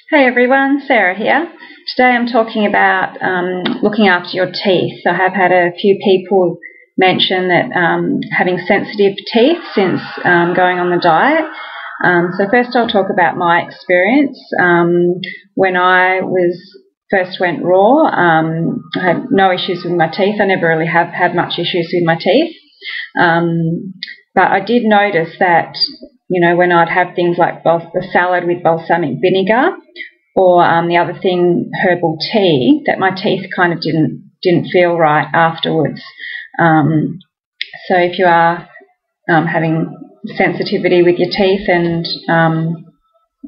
Hey everyone, Sarah here. Today I'm talking about looking after your teeth. I have had a few people mention that having sensitive teeth since going on the diet. So first I'll talk about my experience. When I first went raw, I had no issues with my teeth. I never really have had much issues with my teeth. But I did notice that, when I'd have things like a salad with balsamic vinegar or the other thing, herbal tea, that my teeth kind of didn't feel right afterwards. So if you are having sensitivity with your teeth and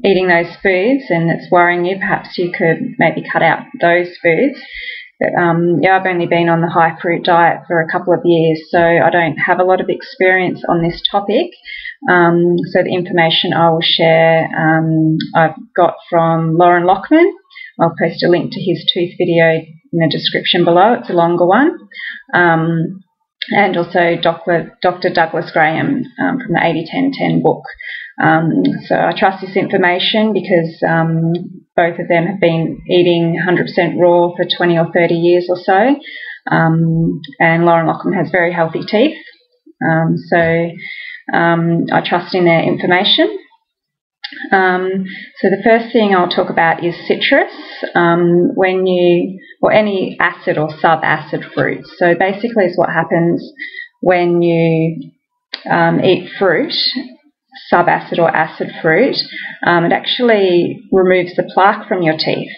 eating those foods and it's worrying you, perhaps you could maybe cut out those foods. But I've only been on the high fruit diet for a couple of years, so I don't have a lot of experience on this topic. So the information I will share I've got from Loren Lockman. I'll post a link to his tooth video in the description below. It's a longer one. And also Dr. Douglas Graham from the 80-10-10 book. So I trust this information because both of them have been eating 100% raw for 20 or 30 years or so. And Loren Lockman has very healthy teeth. So I trust in their information. So the first thing I'll talk about is citrus, or any acid or sub-acid fruits. So basically it's what happens when you eat fruit, sub-acid or acid fruit. It actually removes the plaque from your teeth,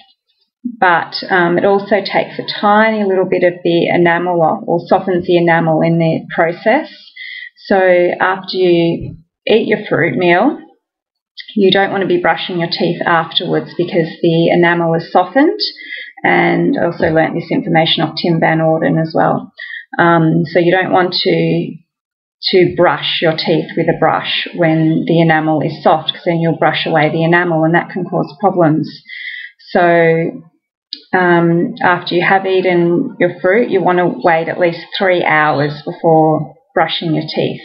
but it also takes a tiny little bit of the enamel off, or softens the enamel in the process. So after you eat your fruit meal, you don't want to be brushing your teeth afterwards because the enamel is softened. And I also learnt this information off Tim Van Orden as well. So you don't want to brush your teeth with a brush when the enamel is soft, because then you'll brush away the enamel and that can cause problems. So after you have eaten your fruit, you want to wait at least 3 hours before brushing your teeth.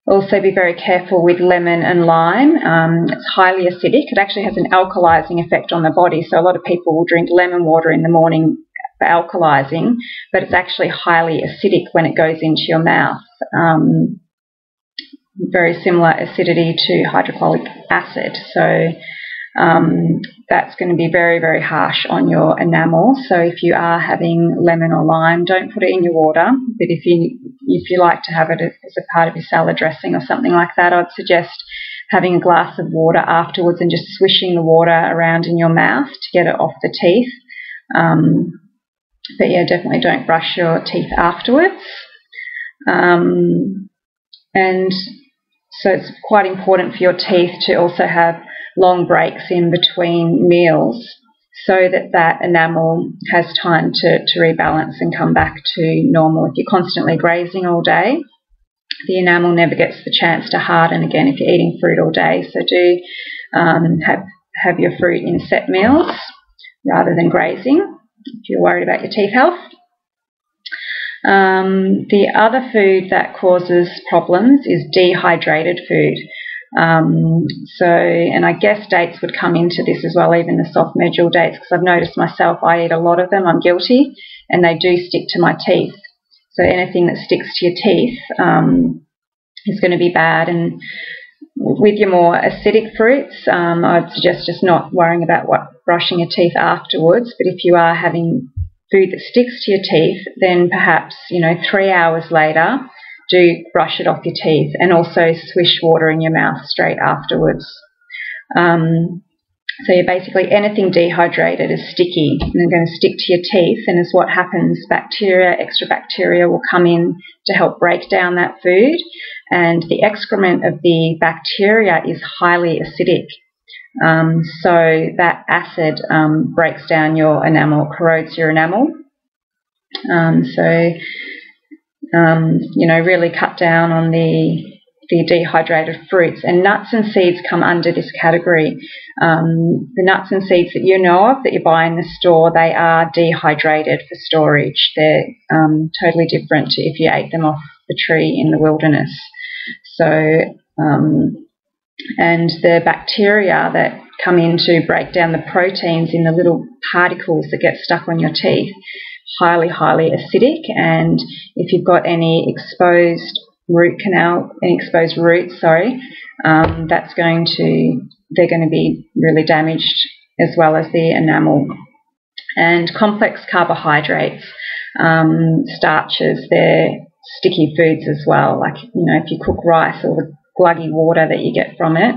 Also be very careful with lemon and lime. It's highly acidic. It actually has an alkalizing effect on the body. So a lot of people will drink lemon water in the morning for alkalizing, but it's actually highly acidic when it goes into your mouth. Very similar acidity to hydrochloric acid. So that's going to be very, very harsh on your enamel. So if you are having lemon or lime, don't put it in your water. But if you like to have it as a part of your salad dressing or something like that, I'd suggest having a glass of water afterwards and just swishing the water around in your mouth to get it off the teeth. But yeah, definitely don't brush your teeth afterwards. And so it's quite important for your teeth to also have long breaks in between meals so that enamel has time to rebalance and come back to normal. If you're constantly grazing all day, the enamel never gets the chance to harden again if you're eating fruit all day. So do have your fruit in set meals rather than grazing if you're worried about your teeth health. The other food that causes problems is dehydrated food. And I guess dates would come into this as well, even the soft medjool dates, because I've noticed myself I eat a lot of them. I'm guilty, and they do stick to my teeth. So anything that sticks to your teeth is going to be bad. And with your more acidic fruits, I'd suggest just not worrying about brushing your teeth afterwards. But if you are having food that sticks to your teeth, then perhaps 3 hours later, do brush it off your teeth and also swish water in your mouth straight afterwards. So basically anything dehydrated is sticky and they're going to stick to your teeth, and as what happens, extra bacteria will come in to help break down that food, and the excrement of the bacteria is highly acidic. So that acid breaks down your enamel, corrodes your enamel. Really cut down on the dehydrated fruits, and nuts and seeds come under this category. The nuts and seeds that you know of that you buy in the store, they are dehydrated for storage. They're totally different to if you ate them off the tree in the wilderness. So and the bacteria that come in to break down the proteins in the little particles that get stuck on your teeth, highly, highly acidic. And if you've got any exposed root canal, any exposed roots, they're going to be really damaged, as well as the enamel. And complex carbohydrates, starches, they're sticky foods as well. Like, if you cook rice, or the gluggy water that you get from it,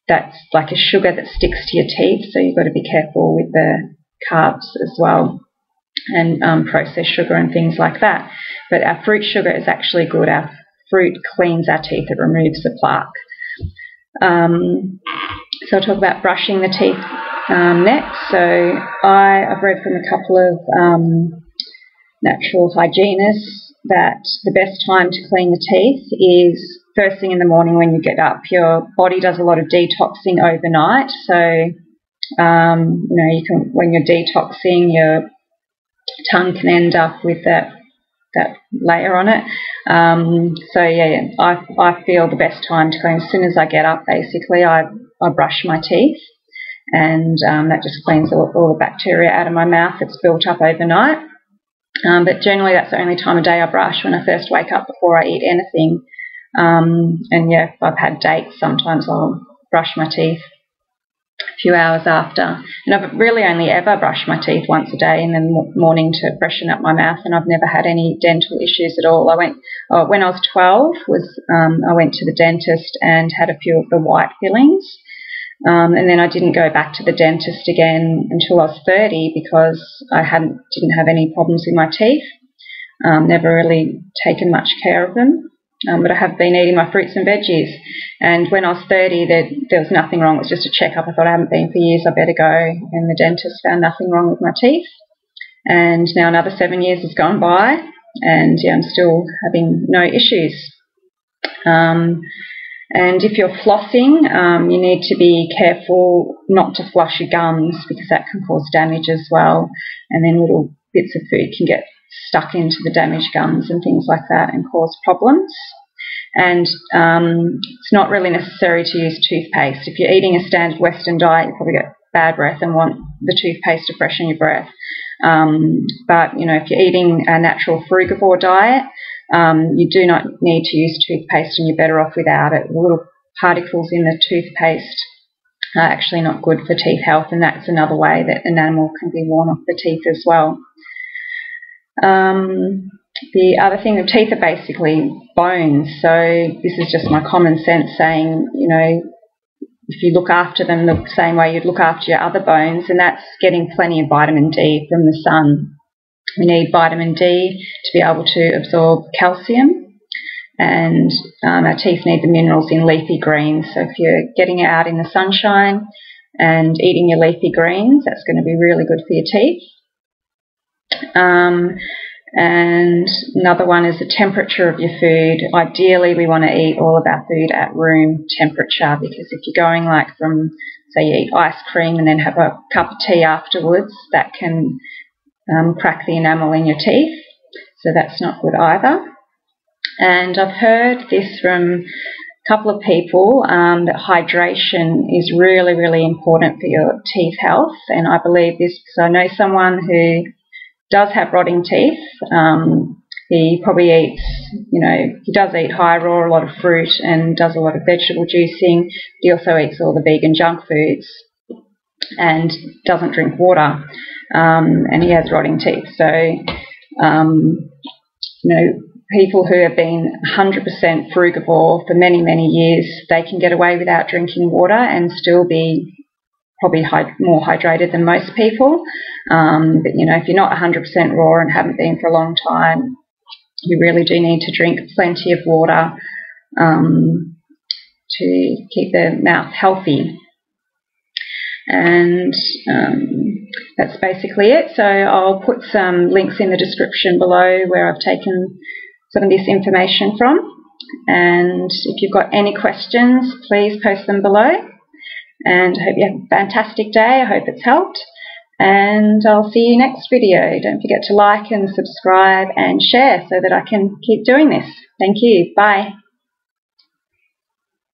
that's like a sugar that sticks to your teeth, so you've got to be careful with the carbs as well, and processed sugar and things like that. But our fruit sugar is actually good. Our fruit cleans our teeth, it removes the plaque. So I'll talk about brushing the teeth next. So I've read from a couple of natural hygienists that the best time to clean the teeth is first thing in the morning when you get up. Your body does a lot of detoxing overnight, so when you're detoxing, your tongue can end up with that layer on it. I feel the best time to clean as soon as I get up. Basically, I brush my teeth, and that just cleans all the bacteria out of my mouth that's built up overnight. But generally, that's the only time of day I brush, when I first wake up before I eat anything. If I've had dates, sometimes I'll brush my teeth a few hours after. And I've really only ever brushed my teeth once a day in the morning to freshen up my mouth, and I've never had any dental issues at all. When I was 12, I went to the dentist and had a few of the white fillings. And then I didn't go back to the dentist again until I was 30, because I didn't have any problems with my teeth. Never really taken much care of them. But I have been eating my fruits and veggies. And when I was 30, there was nothing wrong. It was just a checkup. I thought, I haven't been for years, I better go. And the dentist found nothing wrong with my teeth. And now another 7 years has gone by, and I'm still having no issues. And if you're flossing, you need to be careful not to flush your gums, because that can cause damage as well. And then little bits of food can get stuck into the damaged gums and things like that and cause problems. And it's not really necessary to use toothpaste. If you're eating a standard Western diet, you probably get bad breath and want the toothpaste to freshen your breath. But if you're eating a natural frugivore diet, you do not need to use toothpaste, and you're better off without it. The little particles in the toothpaste are actually not good for teeth health, and that's another way that enamel can be worn off the teeth as well. The other thing, the teeth are basically bones, so this is just my common sense saying, if you look after them the same way you'd look after your other bones, and that's getting plenty of vitamin D from the sun. We need vitamin D to be able to absorb calcium, and our teeth need the minerals in leafy greens. So if you're getting out in the sunshine and eating your leafy greens, that's going to be really good for your teeth. And another one is the temperature of your food. Ideally, we want to eat all of our food at room temperature, because if you're going from, say, you eat ice cream and then have a cup of tea afterwards, that can crack the enamel in your teeth, so that's not good either. And I've heard this from a couple of people, that hydration is really, really important for your teeth health, and I believe this because I know someone who does have rotting teeth. He probably eats, he does eat high raw, a lot of fruit, and does a lot of vegetable juicing. He also eats all the vegan junk foods and doesn't drink water, and he has rotting teeth. So, people who have been 100% frugivore for many, many years, they can get away without drinking water and still be probably more hydrated than most people. But, if you're not 100% raw and haven't been for a long time, you really do need to drink plenty of water to keep the mouth healthy. And that's basically it. So I'll put some links in the description below where I've taken some of this information from. And if you've got any questions, please post them below. And I hope you have a fantastic day. I hope it's helped. And I'll see you next video. Don't forget to like and subscribe and share so that I can keep doing this. Thank you. Bye.